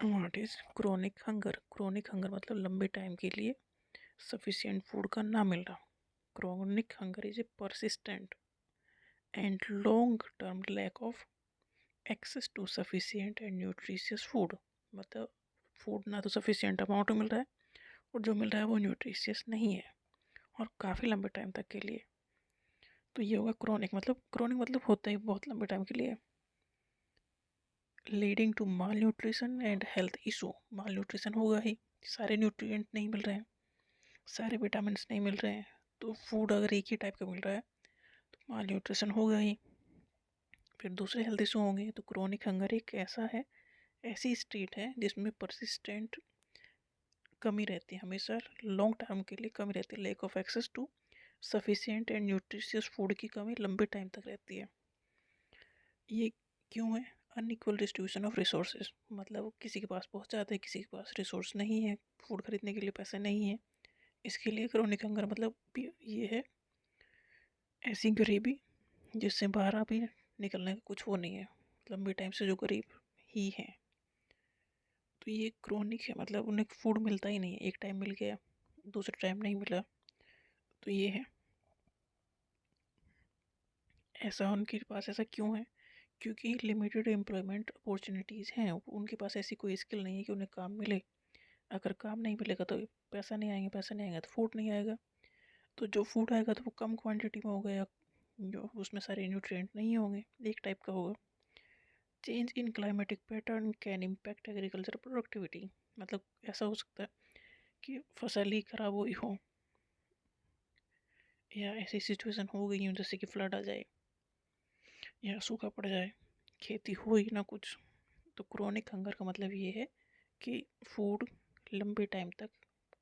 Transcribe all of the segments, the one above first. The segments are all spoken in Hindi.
What is chronic hunger? Chronic hunger मतलब लंबे टाइम के लिए सफिशिएंट फूड का ना मिलना। Chronic hunger is a persistent and long term lack of access to sufficient and nutritious food. मतलब फूड ना तो सफिशिएंट अमाउंट में मिल रहा है और जो मिल रहा है वो न्यूट्रिशियस नहीं है और काफ़ी लंबे टाइम तक के लिए। तो ये होगा क्रोनिक मतलब होता ही बहुत लंबे टाइम के लिए। Leading to malnutrition and health issue. Malnutrition होगा ही, सारे न्यूट्रिएंट नहीं मिल रहे हैं, सारे विटामिन नहीं मिल रहे हैं, तो फूड अगर एक ही टाइप का मिल रहा है तो माल न्यूट्रिशन होगा ही। फिर दूसरे हेल्थ इशू होंगे। तो क्रोनिक हंगर एक ऐसी स्टेट है जिसमें परसिस्टेंट कमी रहती है, हमेशा लॉन्ग टर्म के लिए कमी रहती है। Lack of access to sufficient and nutritious food की कमी लंबे टाइम तक रहती है। ये क्यों है? अनइक्वल डिस्ट्रीब्यूशन ऑफ रिसोर्सेज, मतलब किसी के पास पहुंच जाते हैं, किसी के पास रिसोर्स नहीं है, फूड खरीदने के लिए पैसे नहीं है। इसके लिए क्रोनिक हंगर मतलब ये है ऐसी गरीबी जिससे बाहर अभी निकलने का कुछ वो नहीं है, लंबे टाइम से जो गरीब ही है। तो ये क्रोनिक है, मतलब उन्हें फूड मिलता ही नहीं है, एक टाइम मिल गया दूसरे टाइम नहीं मिला। तो ये है ऐसा। उनके पास ऐसा क्यों है? क्योंकि लिमिटेड एम्प्लॉयमेंट अपॉर्चुनिटीज़ हैं, उनके पास ऐसी कोई स्किल नहीं है कि उन्हें काम मिले। अगर काम नहीं मिलेगा तो पैसा नहीं आएगा तो फूड नहीं आएगा। तो जो फूड आएगा तो वो कम क्वांटिटी में होगा या जो उसमें सारे न्यूट्रिएंट नहीं होंगे, एक टाइप का होगा। Change in climatic pattern can impact agriculture productivity. मतलब ऐसा हो सकता है कि फसल ही खराब हुई हो या ऐसी सिचुएशन हो गई हो जैसे कि फ्लड आ जाए या सूखा पड़ जाए, खेती हो ही ना कुछ। तो क्रोनिक हंगर का मतलब ये है कि फूड लंबे टाइम तक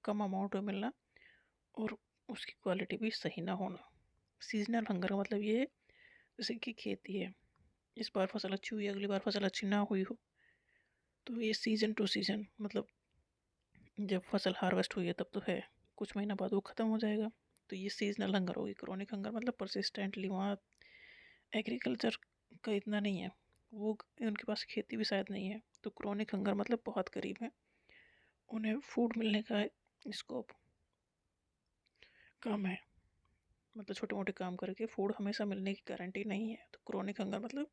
कम अमाउंट में मिलना और उसकी क्वालिटी भी सही ना होना। सीजनल हंगर का मतलब ये है जैसे कि खेती है, इस बार फसल अच्छी हुई, अगली बार फसल अच्छी ना हुई हो, तो ये सीजन टू सीजन, मतलब जब फसल हार्वेस्ट हुई है तब तो है, कुछ महीना बाद वो ख़त्म हो जाएगा। तो ये सीजनल हंगर होगी। क्रोनिक हंगर मतलब परसिस्टेंटली वहाँ एग्रीकल्चर का इतना नहीं है, वो उनके पास खेती भी शायद नहीं है। तो क्रोनिक हंगर मतलब बहुत करीब है, उन्हें फूड मिलने का स्कोप कम है, मतलब छोटे मोटे काम करके फूड हमेशा मिलने की गारंटी नहीं है। तो क्रोनिक हंगर मतलब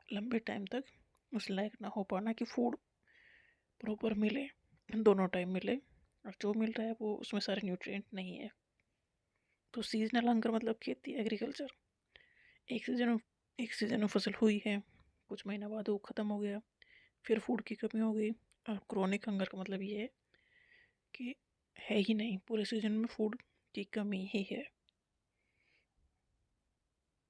लंबे टाइम तक उस लायक ना हो पाना कि फूड प्रॉपर मिले, दोनों टाइम मिले, और जो मिल रहा है वो उसमें सारे न्यूट्रिएंट नहीं है। तो सीजनल हंगर मतलब खेती एग्रीकल्चर, एक सीजन एक सीजन में फसल हुई है, कुछ महीना बाद वो ख़त्म हो गया, फिर फूड की कमी हो गई। और क्रोनिक हंगर का मतलब ये है कि है ही नहीं, पूरे सीजन में फूड की कमी ही है।